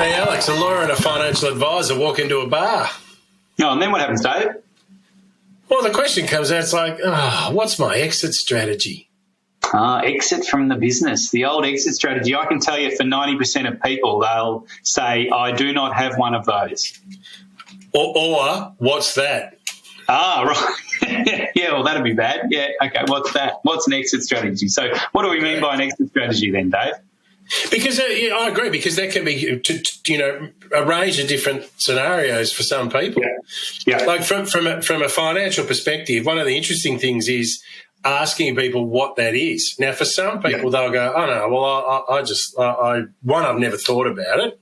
Hey, Alex, a lawyer and a financial advisor walk into a bar. Oh, and then what happens, Dave? Well, the question comes out, it's like, what's my exit strategy? Exit from the business, the old exit strategy. I can tell you for 90% of people, they'll say, I do not have one of those. Or what's that? Right. Yeah, well, that'd be bad. Yeah, okay, what's that? What's an exit strategy? So what do we mean by an exit strategy then, Dave? Because I agree, because that can be, a range of different scenarios for some people. Yeah. Like from a financial perspective, one of the interesting things is asking people what that is. Now, for some people, they'll go, oh, no, well, one, I've never thought about it.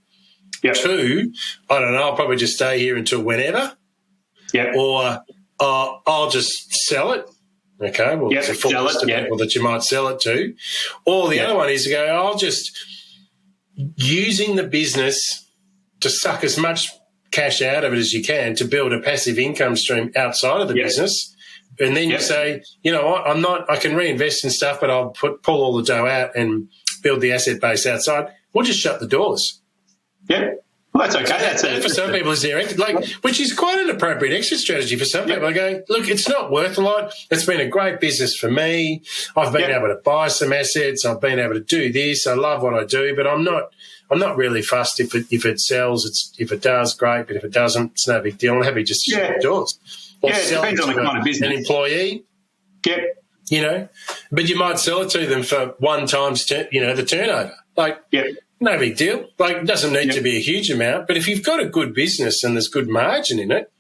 Yep. Two, I don't know, I'll probably just stay here until whenever. Yep. Or I'll just sell it. Okay, well, there's a full list of people that you might sell it to. Or the other one is to go, I'll just using the business to suck as much cash out of it as you can to build a passive income stream outside of the business. And then you say, you know what, I can reinvest in stuff, but I'll pull all the dough out and build the asset base outside. We'll just shut the doors. Yeah. Well, that's okay. So for some people, is their exit, which is quite an appropriate exit strategy for some people. I go, look, it's not worth a lot. It's been a great business for me. I've been able to buy some assets. I've been able to do this. I love what I do, but I'm not really fussed if it sells. If it does, great. But if it doesn't, it's no big deal. I'm happy just to shut the doors. Or it depends on the kind of business. An employee. Yep. But you might sell it to them for 1 times, the turnover. No big deal. It doesn't need to be a huge amount, but if you've got a good business and there's good margin in it,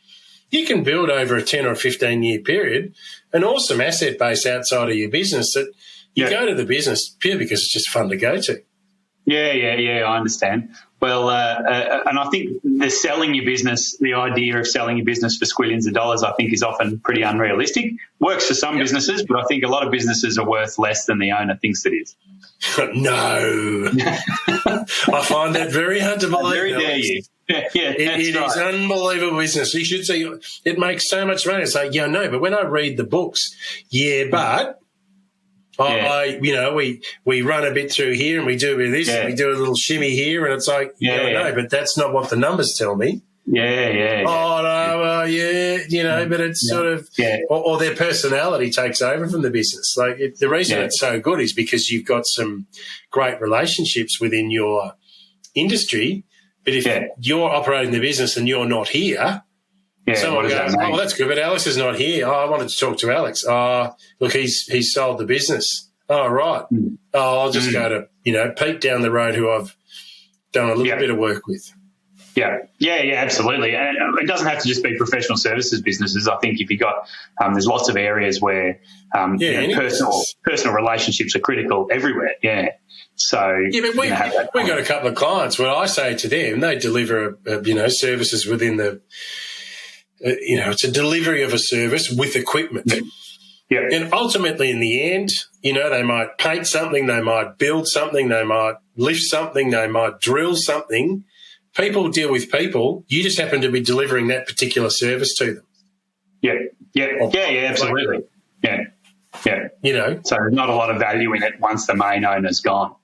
you can build over a 10 or 15-year period an awesome asset base outside of your business that you go to the business purely because it's just fun to go to. Yeah, I understand. Well, and I think the idea of selling your business for squillions of dollars, I think is often pretty unrealistic. Works for some businesses, but I think a lot of businesses are worth less than the owner thinks it is. No. I find that very hard to believe. Very dare you. Yeah, it is unbelievable business. You should see it makes so much money. It's like, but when I read the books, but we run a bit through here and we do a bit of this and we do a little shimmy here, and it's like, but that's not what the numbers tell me. Oh, no, but it's sort of, or their personality takes over from the business. The reason it's so good is because you've got some great relationships within your industry, but if you're operating the business and you're not here, someone goes, well, that's good, but Alex is not here. Oh, I wanted to talk to Alex. Oh, look, he's sold the business. Oh, right. Oh, I'll just go to, Pete down the road who I've done a little bit of work with. Yeah, absolutely. And it doesn't have to just be professional services businesses. I think if you got, there's lots of areas where personal relationships are critical everywhere. Yeah. So but we got a couple of clients where I say to them, they deliver services within the. It's a delivery of a service with equipment. Yeah. And ultimately, in the end, they might paint something, they might build something, they might lift something, they might drill something. People deal with people. You just happen to be delivering that particular service to them. Yeah, absolutely. Yeah. So there's not a lot of value in it once the main owner's gone.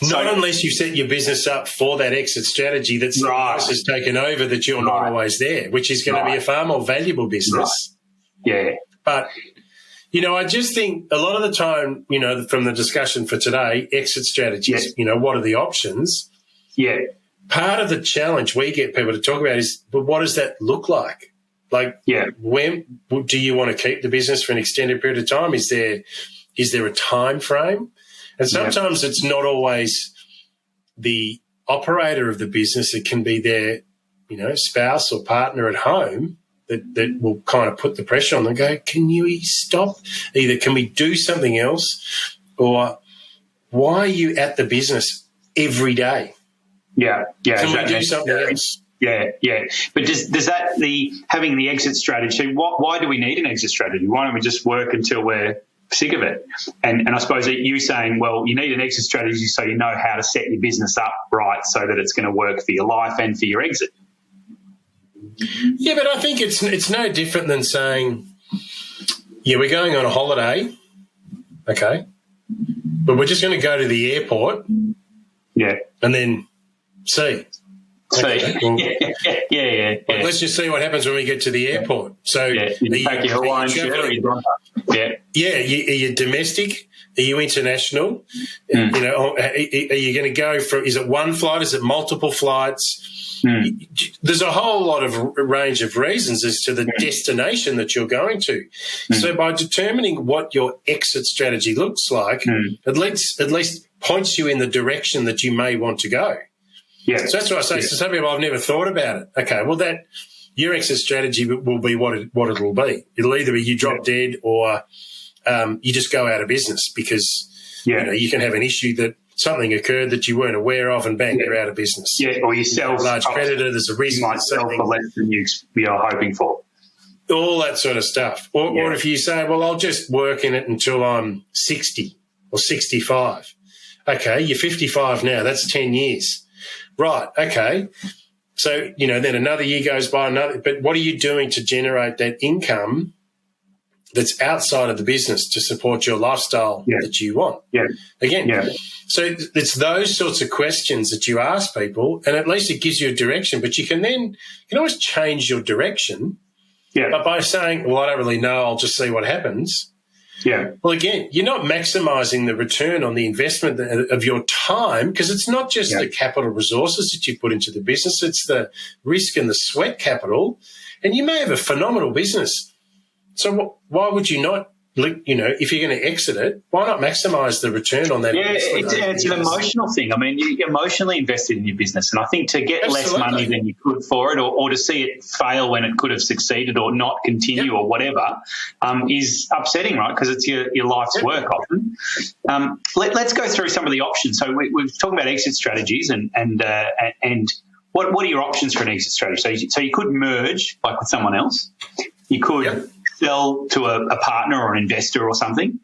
Not unless you've set your business up for that exit strategy that someone else has taken over, that you're not always there, which is going to be a far more valuable business. Yeah. But, I just think a lot of the time, from the discussion for today, exit strategies, what are the options? Yeah. Part of the challenge we get people to talk about is, but what does that look like? When do you want to keep the business for an extended period of time? Is there a time frame? And sometimes it's not always the operator of the business. It can be their, spouse or partner at home that will kind of put the pressure on them and go, can you stop? Either can we do something else, or why are you at the business every day? Yeah. Can we do something else? Yeah. But does that having the exit strategy? Why do we need an exit strategy? Why don't we just work until we're sick of it? And I suppose that you saying, well, you need an exit strategy so you know how to set your business up right so that it's going to work for your life and for your exit. Yeah, but I think it's no different than saying, we're going on a holiday, okay, but we're just going to go to the airport, and then see. Okay. Well, yeah. Let's just see what happens when we get to the airport. So, you pack your Hawaiian shirt or your jumper. Yeah, are you domestic? Are you international? You know, are you going to go for? Is it one flight? Is it multiple flights? There's a whole lot of range of reasons as to the destination that you're going to. So, by determining what your exit strategy looks like, at least points you in the direction that you may want to go. Yeah. So that's what I say. So some people, I've never thought about it. Okay, well, your exit strategy will be what it'll be. It'll either be you drop dead or you just go out of business because you can have an issue that something occurred that you weren't aware of and bang, you're out of business. Yeah, or you sell a large creditor, there's a risk. You might sell for less than you're hoping for. All that sort of stuff. Or if you say, well, I'll just work in it until I'm 60 or 65. Okay, you're 55 now. That's 10 years. Right, okay. So, then another year goes by, but what are you doing to generate that income that's outside of the business to support your lifestyle that you want? So it's those sorts of questions that you ask people, and at least it gives you a direction, but you can always change your direction. But by saying, well, I don't really know, I'll just see what happens. Well, again, you're not maximising the return on the investment of your time, because it's not just the capital resources that you put into the business, it's the risk and the sweat capital. And you may have a phenomenal business. So why would you not, if you're going to exit it, why not maximise the return on that investment? It's an emotional thing. I mean, you're emotionally invested in your business, and I think to get less money than you could for it, or to see it fail when it could have succeeded or not continue or whatever, is upsetting, right? Because it's your life's work often. Let's go through some of the options. So we're talking about exit strategies and what are your options for an exit strategy? So you could merge like with someone else. You could sell to a partner or an investor or something.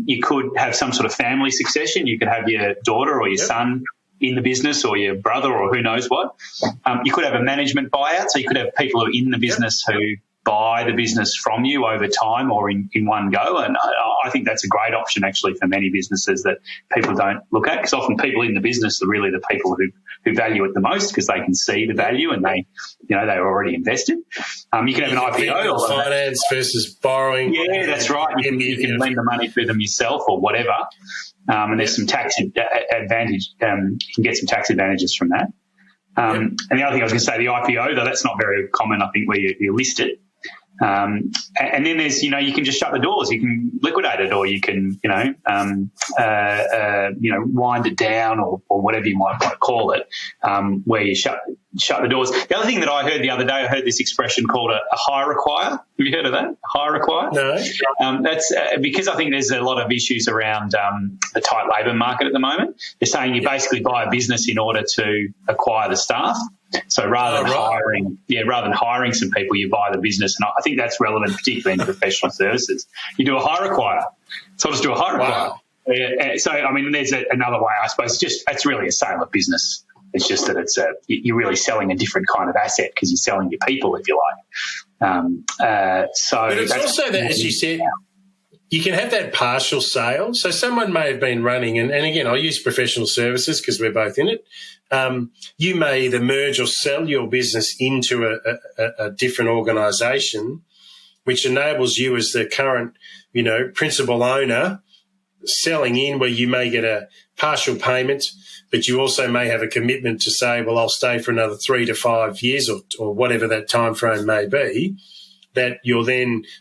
You could have some sort of family succession. You could have your daughter or your son in the business, or your brother, or who knows what. You could have a management buyout. So you could have people who are in the business who buy the business from you over time or in one go. And I think that's a great option actually for many businesses that people don't look at, because often people in the business are really the people who value it the most, because they can see the value and they're already invested. You can have an IPO or finance versus borrowing. Yeah, that's right. You can lend the money to them yourself or whatever. And there's some tax advantage. You can get some tax advantages from that. And the other thing I was going to say, the IPO, though, that's not very common, I think, where you list it. And then there's, you can just shut the doors. You can liquidate it, or you can, wind it down, or whatever you might call it, where you shut the doors. The other thing that I heard the other day, I heard this expression called a hire require. Have you heard of that? Hire require? No. That's because I think there's a lot of issues around the tight labour market at the moment. They're saying you basically buy a business in order to acquire the staff. So rather than hiring some people, you buy the business, and I think that's relevant, particularly in professional services. You do a hire require. So I'll just do a hire require. So I mean, there's another way, I suppose. It's really a sale of business. It's just that you're really selling a different kind of asset, because you're selling your people, if you like. But it's also that, as you said, you can have that partial sale. So someone may have been running, and again, I'll use professional services because we're both in it. You may either merge or sell your business into a different organisation, which enables you as the current, principal owner selling in, where you may get a partial payment, but you also may have a commitment to say, well, I'll stay for another 3 to 5 years or whatever that time frame may be. That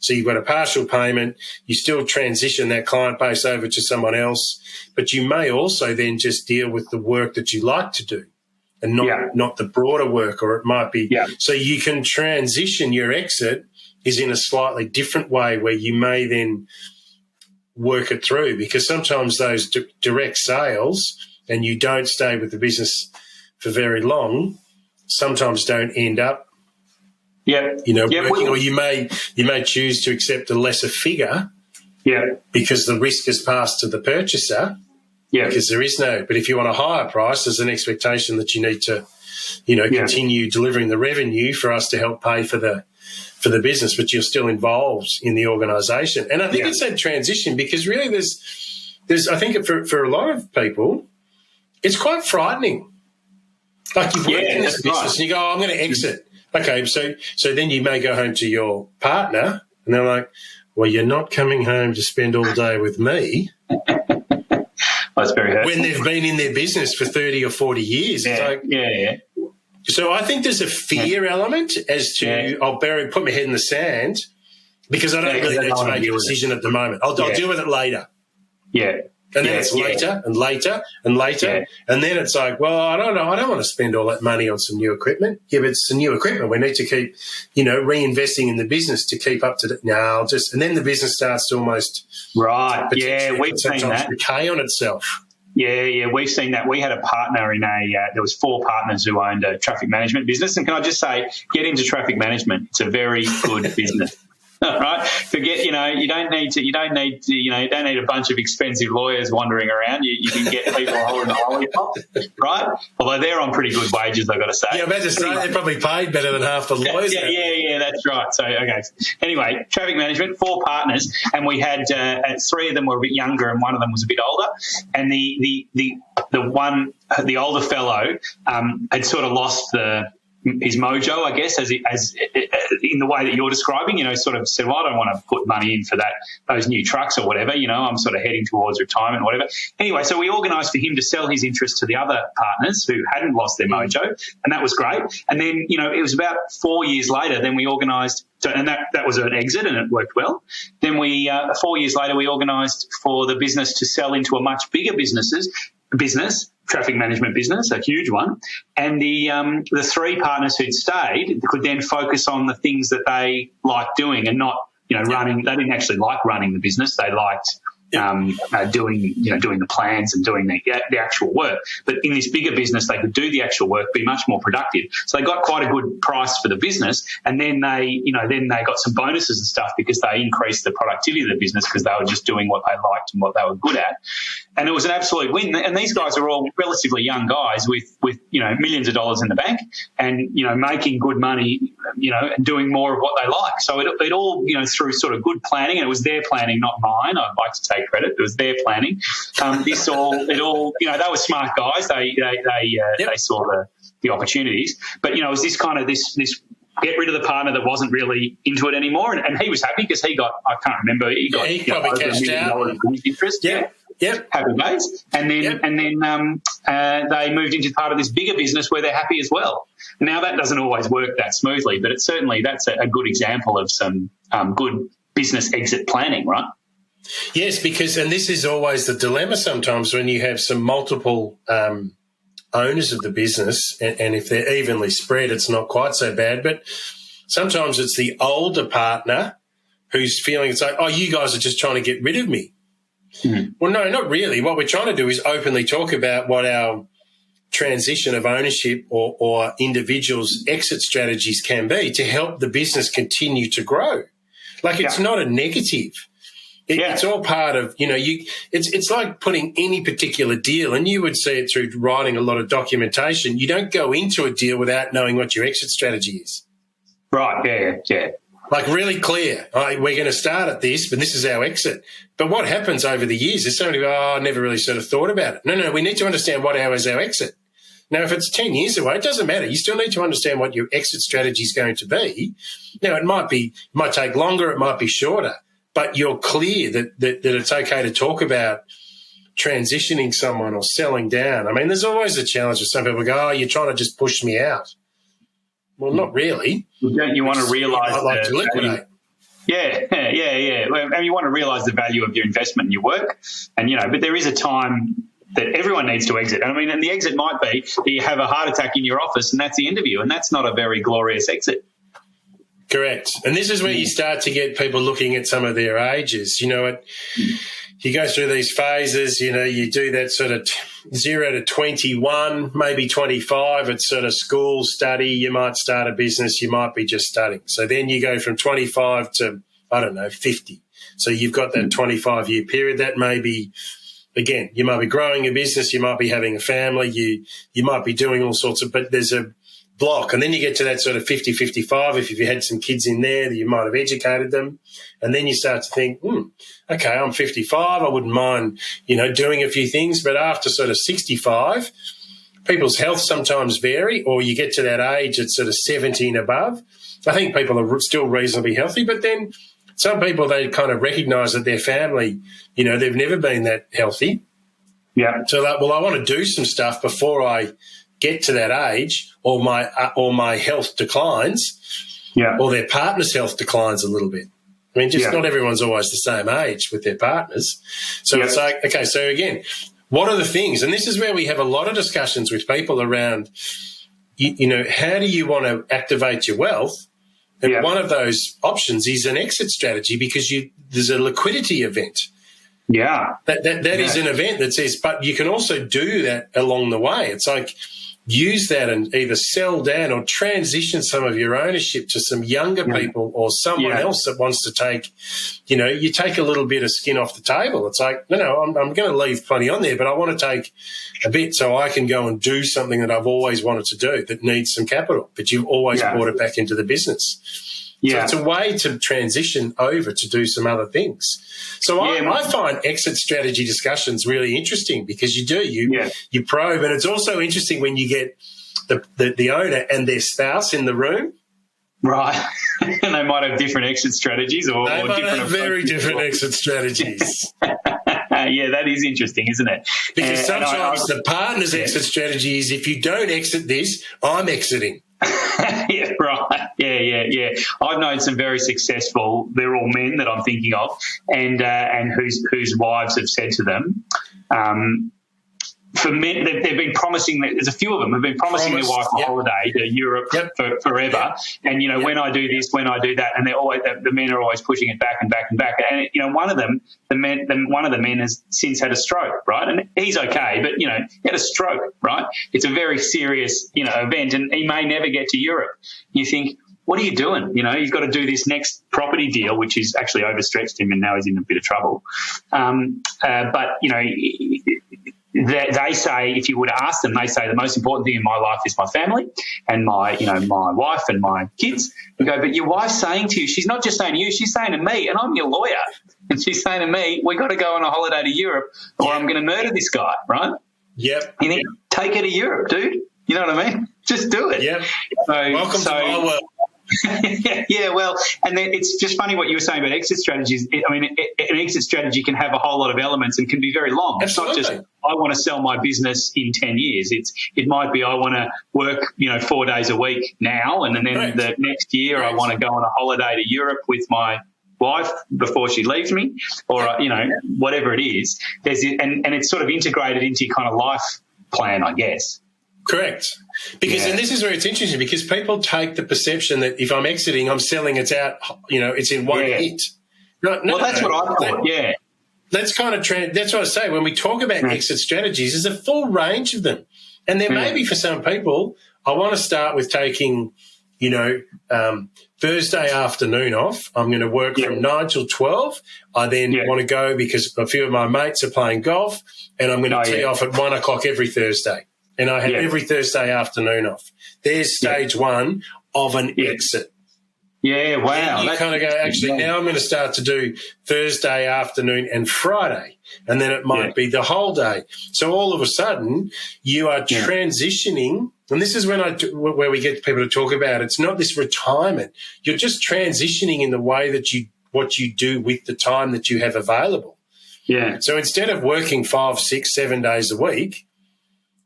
so you've got a partial payment, you still transition that client base over to someone else, but you may also then just deal with the work that you like to do and not the broader work, or it might be. So you can transition. Your exit is in a slightly different way, where you may then work it through, because sometimes those direct sales, and you don't stay with the business for very long, sometimes don't end up working, or you may choose to accept a lesser figure because the risk is passed to the purchaser, because there is but if you want a higher price, there's an expectation that you need to continue delivering the revenue for us to help pay for the business, but you're still involved in the organisation. And I think it's that transition, because really there's I think for a lot of people, it's quite frightening. Like you've worked in this business and you go, oh, I'm going to exit. Okay, so then you may go home to your partner and they're like, well, you're not coming home to spend all day with me. That's very hurtful. When they've been in their business for 30 or 40 years. Yeah. So I think there's a fear element as to I'll put my head in the sand because I don't really need to make a decision at the moment. I'll deal with it later. Yeah. And then it's later and later and later. Yeah. And then it's like, well, I don't know. I don't want to spend all that money on some new equipment. Yeah, but it's some new equipment. We need to keep, reinvesting in the business to keep up to the, and then the business starts to almost. Right. Yeah, we've seen that. Decay on itself. Yeah, we've seen that. We had a partner there was 4 partners who owned a traffic management business. And can I just say, get into traffic management. It's a very good business. Right? Forget, you don't need a bunch of expensive lawyers wandering around. You can get people holding the lollipop, right? Although they're on pretty good wages, I've got to say. Yeah, I bet they're probably paid better than half the lawyers. Yeah, that's right. So, okay. Anyway, traffic management, 4 partners, and we had 3 of them were a bit younger and one of them was a bit older. And the older fellow had sort of lost his mojo, I guess, as in the way that you're describing, sort of said, well, I don't want to put money in for those new trucks or whatever, I'm sort of heading towards retirement or whatever. Anyway, so we organised for him to sell his interest to the other partners who hadn't lost their mojo, and that was great. And then, it was about 4 years later, then we organised, and that was an exit and it worked well. Then 4 years later, we organised for the business to sell into a much bigger business, traffic management business, a huge one, and the 3 partners who'd stayed could then focus on the things that they liked doing and not, running. They didn't actually like running the business. They liked doing the plans and doing the actual work. But in this bigger business, they could do the actual work, be much more productive. So they got quite a good price for the business, and then they got some bonuses and stuff because they increased the productivity of the business because they were just doing what they liked and what they were good at. And it was an absolute win. And these guys are all relatively young guys with millions of dollars in the bank and, making good money, and doing more of what they like. So it all, through sort of good planning, and it was their planning, not mine. I'd like to take credit. It was their planning. They were smart guys. They saw the opportunities. But, it was this kind of this get rid of the partner that wasn't really into it anymore. And he was happy because he got, I can't remember, he probably cashed out. His interest. Yeah. Yep. Happy days. And then they moved into part of this bigger business where they're happy as well. Now that doesn't always work that smoothly, but that's a good example of some good business exit planning, right? Yes, and this is always the dilemma sometimes when you have some multiple owners of the business, and if they're evenly spread, it's not quite so bad. But sometimes it's the older partner who's feeling it's like, oh, you guys are just trying to get rid of me. Mm-hmm. Well, no, not really. What we're trying to do is openly talk about what our transition of ownership or individuals' exit strategies can be to help the business continue to grow. Like it's not a negative. It's all part of, it's like putting any particular deal, and you would see it through writing a lot of documentation. You don't go into a deal without knowing what your exit strategy is. Right, yeah. Like really clear. We're going to start at this, but this is our exit. But what happens over the years is somebody I never really sort of thought about it. No, we need to understand what is our exit. Now, if it's 10 years away, it doesn't matter. You still need to understand what your exit strategy is going to be. Now, it might take longer, it might be shorter, but you're clear that it's okay to talk about transitioning someone or selling down. I mean, there's always a challenge with some people go, you're trying to just push me out. Well, not really. Don't you want to realise I'd like to liquidate. Yeah. Well, you want to realise the value of your investment in your work, and but there is a time that everyone needs to exit. I mean, and the exit might be that you have a heart attack in your office, and that's the end of you, and that's not a very glorious exit. Correct. And this is where you start to get people looking at some of their ages. You go through these phases, you do that sort of 0 to 21, maybe 25. It's sort of school, study. You might start a business. You might be just studying. So then you go from 25 to, 50. So you've got that 25-year period. That may be, again, you might be growing a business. You might be having a family. You might be doing all sorts of, but there's a block. And then you get to that sort of 50, 55, if you had some kids in there that you might have educated them. And then you start to think, okay, I'm 55. I wouldn't mind, doing a few things. But after sort of 65, people's health sometimes vary, or you get to that age at sort of 70 and above. I think people are still reasonably healthy, but then some people, they kind of recognise that their family, they've never been that healthy. Yeah. So like, well, I want to do some stuff before I get to that age, or my health declines, or their partner's health declines a little bit. I mean, just not everyone's always the same age with their partners. So it's like, okay, so again, what are the things? And this is where we have a lot of discussions with people around, how do you want to activate your wealth? And one of those options is an exit strategy, because there's a liquidity event. Yeah. That is an event that says, but you can also do that along the way. It's like, use that and either sell down or transition some of your ownership to some younger people or someone else that wants to take, you take a little bit of skin off the table. It's like, I'm going to leave plenty on there, but I want to take a bit so I can go and do something that I've always wanted to do that needs some capital, but you've always brought it back into the business. So it's a way to transition over to do some other things. So I find exit strategy discussions really interesting, because you probe, and it's also interesting when you get the owner and their spouse in the room. Right. And they might have different exit strategies, or they might different have very different exit strategies. Yeah, that is interesting, isn't it? Because sometimes the partner's exit strategy is, if you don't exit this, I'm exiting. Yeah, right. Yeah. I've known some very successful, they're all men that I'm thinking of, and whose wives have said to them, for men, they've been promising, there's a few of them have been promising their wife a holiday to Europe for forever. And, when I do this, when I do that, and they're always, the men are always pushing it back and back and back. And, one of them, one of the men has since had a stroke, right? And he's okay, but, he had a stroke, right? It's a very serious, event, and he may never get to Europe. You think, what are you doing? He's got to do this next property deal, which is actually overstretched him, and now he's in a bit of trouble. But, they say, if you were to ask them, they say the most important thing in my life is my family and my wife and my kids. You go, but your wife's saying to you, she's not just saying to you, she's saying to me, and I'm your lawyer, and she's saying to me, we got to go on a holiday to Europe, or I'm going to murder this guy, right? Yep. You think, take her to Europe, dude. You know what I mean? Just do it. Yep. Welcome to my world. Well, and then it's just funny what you were saying about exit strategies. An exit strategy can have a whole lot of elements and can be very long. Absolutely. It's not just, I want to sell my business in 10 years. It might be, I want to work, 4 days a week now, and then the next year I want to go on a holiday to Europe with my wife before she leaves me, or, whatever it is. And it's sort of integrated into your kind of life plan, I guess. Correct. Because, and this is where it's interesting, because people take the perception that if I'm exiting, I'm selling, it's out, it's in one hit. No, that's what I thought, That's kind of that's what I say. When we talk about exit strategies, there's a full range of them. And there may be, for some people, I want to start with taking, Thursday afternoon off. I'm going to work from 9 till 12. I then want to go because a few of my mates are playing golf, and I'm going to tee off at 1 o'clock every Thursday. And I have every Thursday afternoon off. There's stage one of an exit. Yeah, wow. And you kind of go, actually, now I'm going to start to do Thursday afternoon and Friday, and then it might be the whole day. So all of a sudden, you are transitioning, and this is where we get people to talk about it's not this retirement. You're just transitioning in the way that what you do with the time that you have available. Yeah. So instead of working 5, 6, 7 days a week,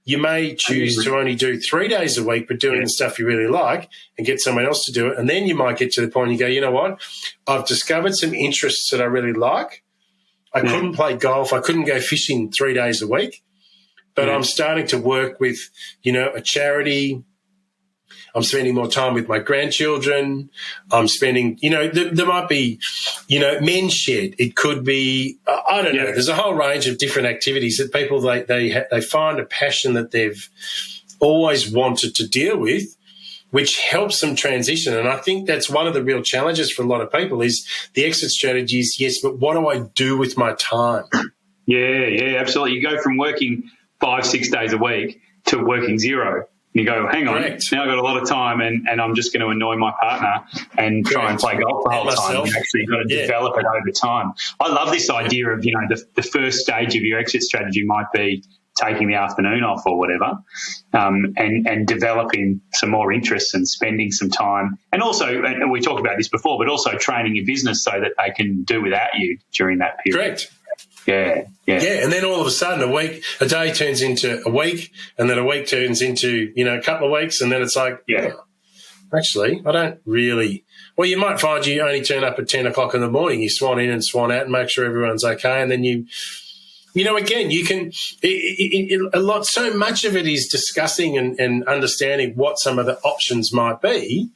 you may choose to only do 3 days a week, but doing the stuff you really like, and get someone else to do it. And then you might get to the point you go, you know what? I've discovered some interests that I really like. I couldn't play golf. I couldn't go fishing 3 days a week, but I'm starting to work with, a charity. I'm spending more time with my grandchildren. I'm spending, there might be, men's shed. It could be, I don't know. There's a whole range of different activities that people, they find a passion that they've always wanted to deal with, which helps them transition. And I think that's one of the real challenges for a lot of people is the exit strategies. Yes, but what do I do with my time? Yeah, absolutely. You go from working 5, 6 days a week to working 0. You go, hang on, now I've got a lot of time and I'm just going to annoy my partner and try and play golf the whole time. You actually got to develop it over time. I love this idea of, the first stage of your exit strategy might be taking the afternoon off or whatever, and developing some more interests and spending some time. And also, and we talked about this before, but also training your business so that they can do without you during that period. Correct. Yeah. And then all of a sudden a day turns into a week, and then a week turns into, a couple of weeks, and then it's like, actually, I don't really. Well, you might find you only turn up at 10 o'clock in the morning. You swan in and swan out and make sure everyone's okay, and then again, you can so much of it is discussing and understanding what some of the options might be.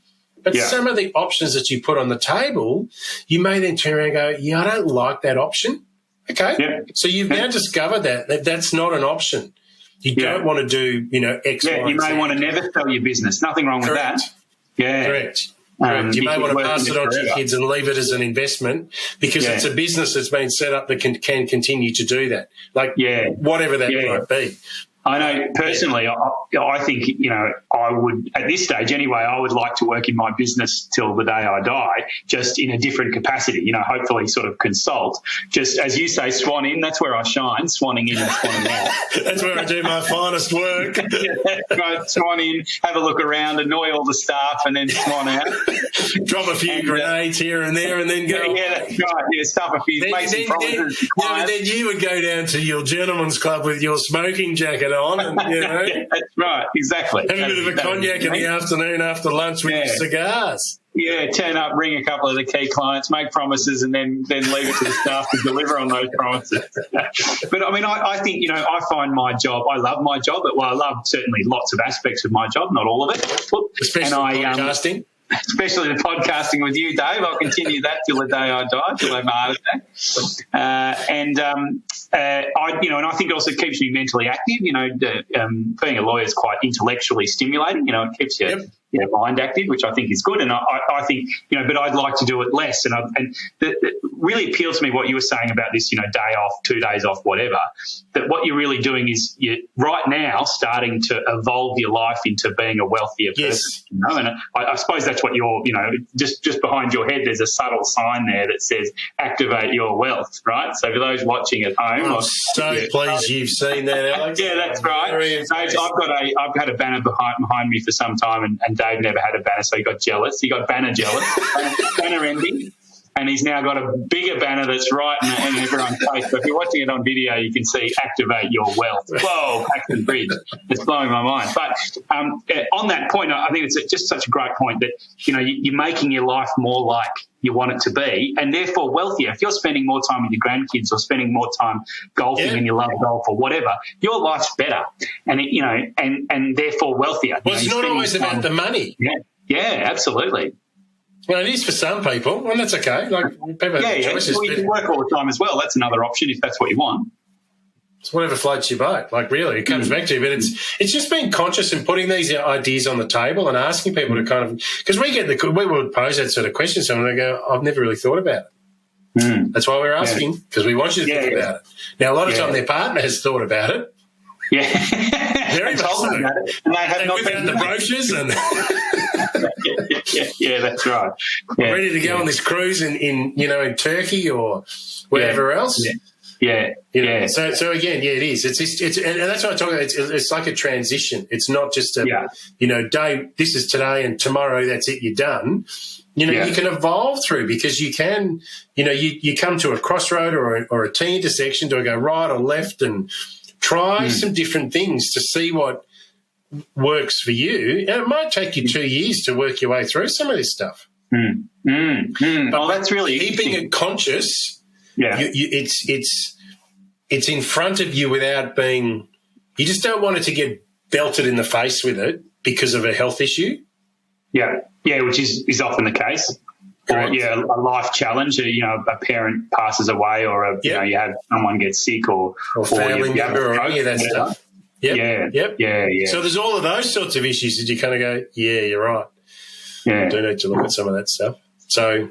But some of the options that you put on the table, you may then turn around and go, I don't like that option. Okay. Yep. So you've now discovered that that's not an option. You don't want to do, X, Y, you may want to never sell your business. Nothing wrong with that. Yeah. Correct. You may want to pass it on to your kids and leave it as an investment because it's a business that's been set up that can continue to do that. Whatever that might be. I know personally, I think, I would, at this stage anyway, I would like to work in my business till the day I die, just in a different capacity, hopefully sort of consult. Just as you say, swan in, that's where I shine, swanning in and swanning out. That's where I do my finest work. Right, swan in, have a look around, annoy all the staff, and then swan out. Drop a few grenades here and there and then go. Yeah, that's right. Yeah, stuff a few, make some promises. Then you would go down to your gentleman's club with your smoking jacket on, and, that's right, exactly. Have a bit of a cognac in the afternoon after lunch with your cigars. Yeah, turn up, ring a couple of the key clients, make promises, and then leave it to the staff to deliver on those promises. But, I think, I find my job, I love my job, but I love certainly lots of aspects of my job, not all of it. Especially podcasting. Especially the podcasting with you, Dave. I'll continue that till the day I die, till I have a heart attack. And I think it also keeps me mentally active. Being a lawyer is quite intellectually stimulating. It keeps your mind active, which I think is good. And I think, but I'd like to do it less. And it really appeals to me what you were saying about this, day off, 2 days off, whatever, that what you're really doing is you're right now starting to evolve your life into being a wealthier person. And I suppose that's what you're, just behind your head, there's a subtle sign there that says activate your wealth, right? So for those watching at home. I'm so pleased you've seen that, Alex. Yeah, that's right. I've had a banner behind me for some time, and Dave never had a banner, so he got jealous. He got banner jealous. Banner envy. And he's now got a bigger banner that's right in everyone's face. So if you're watching it on video, you can see activate your wealth. Whoa, Paxton Bridge. It's blowing my mind. But on that point, I think it's just such a great point that, you're making your life more like you want it to be, and therefore wealthier. If you're spending more time with your grandkids or spending more time golfing and you love golf or whatever, your life's better, and and therefore wealthier. Well, it's not always about the money. Yeah, absolutely. Well, it is for some people, and that's okay. Like people have choices. Well, you can work all the time as well. That's another option if that's what you want. It's whatever floats your boat. Like really, it comes back to you. But it's just being conscious and putting these ideas on the table and asking people to kind of, because we would pose that sort of question to someone and they go, I've never really thought about it. That's why we're asking, because we want you to think about it. Now, a lot of time their partner has thought about it. Yeah. Very much so. And they have not been the brochures and yeah, that's right. Yeah. Ready to go on this cruise in Turkey or wherever else. Yeah. So again, it is. It's and that's what I talk about. It's like a transition. It's not just a day. This is today and tomorrow. That's it. You're done. You can evolve through because you can. You come to a crossroad or a T intersection. Do I go right or left and try some different things to see what works for you? And it might take you 2 years to work your way through some of this stuff. But that's really keeping it conscious. Yeah, it's in front of you without being. You just don't want it to get belted in the face with it because of a health issue. Yeah, which is often the case. Correct. Or a life challenge. A parent passes away, or you have someone gets sick, or family member, or any of that stuff. Yep. So there's all of those sorts of issues that you kind of go, you're right. Yeah, I do need to look at some of that stuff. So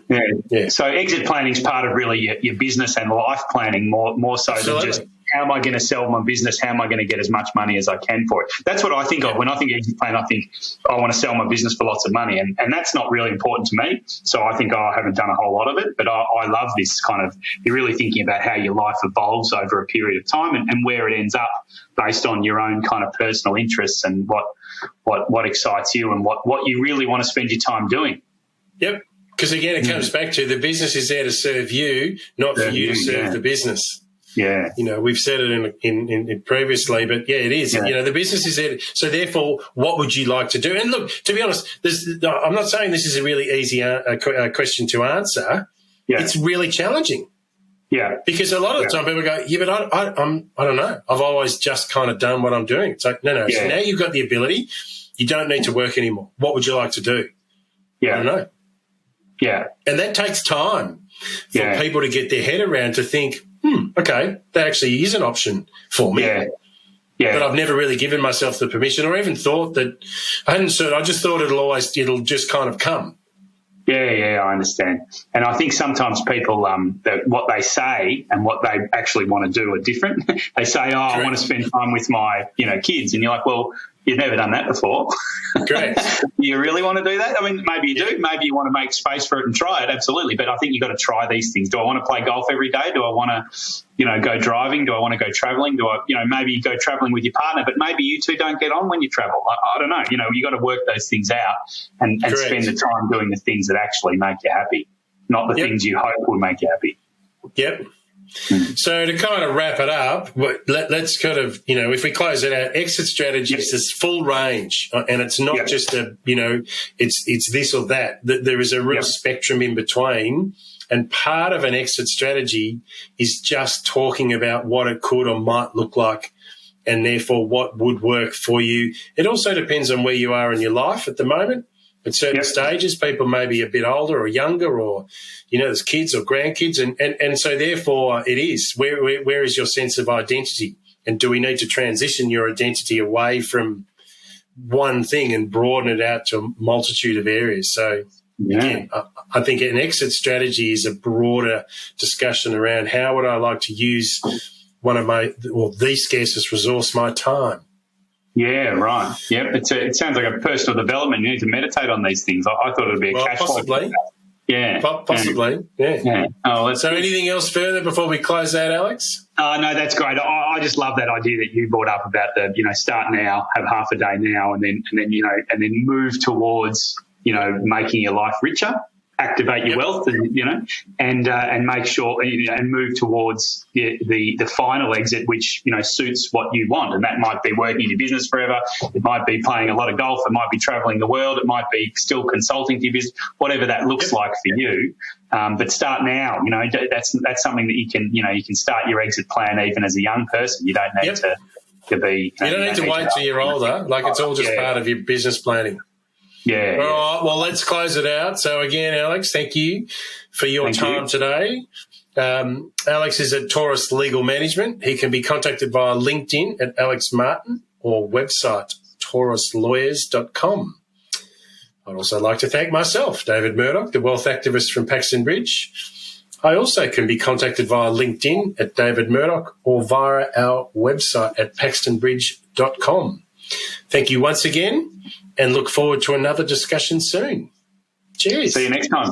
So exit planning is part of really your business and life planning more so than just how am I going to sell my business? How am I going to get as much money as I can for it? That's what I think of when I think exit plan. I think I want to sell my business for lots of money, and that's not really important to me. So I think I haven't done a whole lot of it, but I love this kind of, you're really thinking about how your life evolves over a period of time and where it ends up based on your own kind of personal interests and what excites you and what you really want to spend your time doing. Yep. Because, again, it comes back to the business is there to serve you, not for you to serve the business. Yeah. You know, we've said it in previously, but, yeah, it is. Yeah. You know, the business is there. So, therefore, what would you like to do? And, look, to be honest, I'm not saying this is a really easy question to answer. Yeah. It's really challenging. Yeah. Because a lot of the time people go, yeah, but I don't know. I've always just kind of done what I'm doing. It's like, no. Yeah. So now you've got the ability. You don't need to work anymore. What would you like to do? Yeah. I don't know. Yeah. And that takes time for people to get their head around to think, okay, that actually is an option for me. Yeah. Yeah. But I've never really given myself the permission or even thought that I just thought it'll just kind of come. Yeah, I understand. And I think sometimes people, that what they say and what they actually want to do are different. They say, I want to spend time with my, kids. And you're like, well, you've never done that before. Correct. Do you really want to do that? I mean, maybe you do. Maybe you want to make space for it and try it. Absolutely. But I think you've got to try these things. Do I want to play golf every day? Do I want to, go driving? Do I want to go traveling? Do I, maybe you go traveling with your partner, but maybe you two don't get on when you travel. I don't know. You got to work those things out and spend the time doing the things that actually make you happy, not the things you hope will make you happy. Yep. So to kind of wrap it up, let's kind of, if we close it out, exit strategies is full range, and it's not just it's this or that. There is a real spectrum in between, and part of an exit strategy is just talking about what it could or might look like, and therefore what would work for you. It also depends on where you are in your life at the moment. At certain stages, people may be a bit older or younger, or, there's kids or grandkids. And so therefore it is, where is your sense of identity? And do we need to transition your identity away from one thing and broaden it out to a multitude of areas? So again, I think an exit strategy is a broader discussion around how would I like to use the scarcest resource, my time. Yeah, right. Yep. It sounds like a personal development. You need to meditate on these things. I thought it would be a cash possibly. flow. Yeah. Possibly. Yeah. Oh, so anything else further before we close out, Alex? No, that's great. I just love that idea that you brought up about the, start now, have half a day now, and then move towards, making your life richer. Activate your wealth, and make sure and move towards the final exit, which suits what you want, and that might be working in your business forever. It might be playing a lot of golf. It might be traveling the world. It might be still consulting to your business. Whatever that looks like for you, but start now. That's something that you can start your exit plan even as a young person. You don't need to be. You don't need to wait till you're older. Like it's all just part of your business planning. Yeah. All right. Well, let's close it out. So again, Alex, thank you for your time today. Alex is at Taurus Legal Management. He can be contacted via LinkedIn at Alex Martin or website tauruslawyers.com. I'd also like to thank myself, David Murdoch, the wealth activist from Paxton Bridge. I also can be contacted via LinkedIn at David Murdoch or via our website at paxtonbridge.com. Thank you once again, and look forward to another discussion soon. Cheers. See you next time.